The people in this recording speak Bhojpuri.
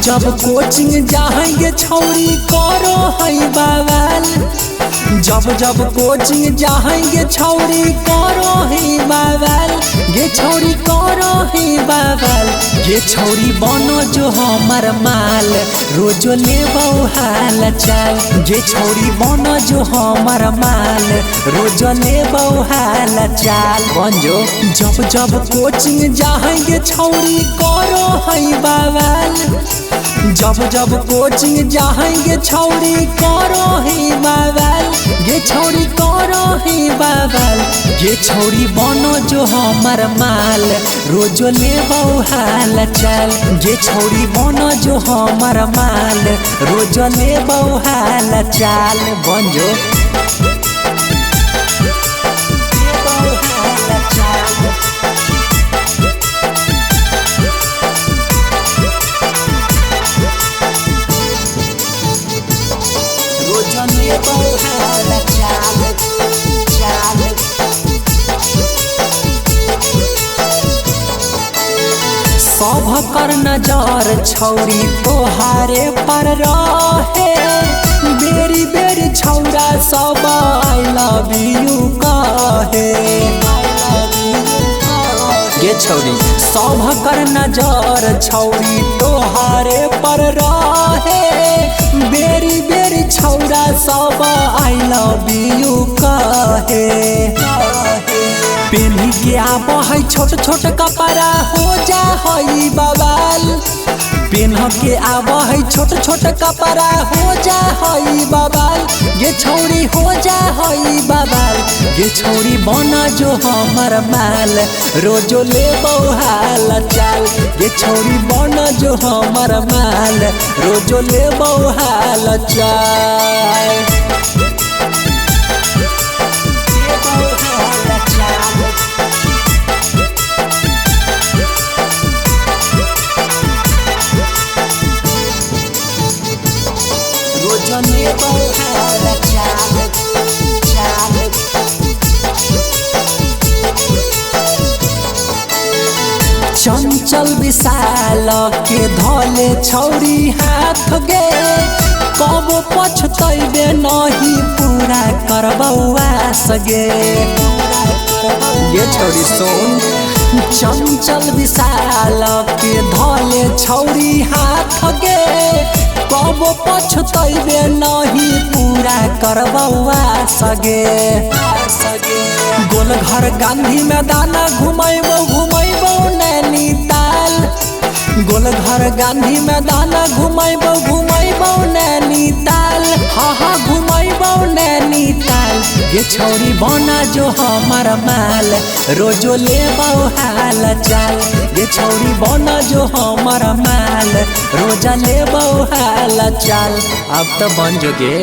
जब कोचिंग जाएंगे छौरी करो है बवाल। जब कोचिंग जाएंगे छौरी करो है बवाल। गे छौरी करो है बवाल। गे छौरी बनो जो हमर माल रोजो ले हाल चाल। गे छौरी बनो जो हमर माल रोजो ले हाल चाल। बंजो जब कोचिंग जाएंगे छौरी करो है बवाल। जब कोचिंग जाएंगे छौरी करो है बवाल। गे छौरी करो है बवाल। गे छौरी बनो जो हमर माल रोजो ले हाल चाल। गे छौरी बनो जो हमर माल रोजो ले हाल चाल। बंजो सब कर नजर छौरी तोहारे पर रहे। बेरी बेरी छौरा सब आई लव यू कहे। गे छौरी सब कर नजर छौरी तोहारे पर रहे। बेरी बेरी छौरा सब आई लव यू कहे। पेन्ही के आब है छोट छोट कपड़ा हो जा है बवाल। पेन्ह के आब है छोट छोट कपड़ा हो जा है बवाल। गे छौरी हो जा है बवाल। गे छौरी बना जो हमर माल रोजो ले हाल चाल। गे छौरी बना जो हमर माल रोजो ले हाल चाल। चंचल विशाल के धले छौरी हाथ गे। कब पछतैबे नहीं पूरा करबौआ सगे। गे छौरी सुन चंचल विशाल के धले छौरी हाथ गे। कब पछतैबे नहीं पूरा करबौआ सगे। गोल घर गांधी मैदान घुमैबो नैनीताल। गोल घर गांधी मैदान घुमैबो नैनीताल। हाँ घुमैबो नैनीताल। गे छौरी बना जो हमर माल रोजो ले हाल चाल। गे छौरी बना जो हमर माल रोजा ले हाल चाल। अब तो बन जोगे।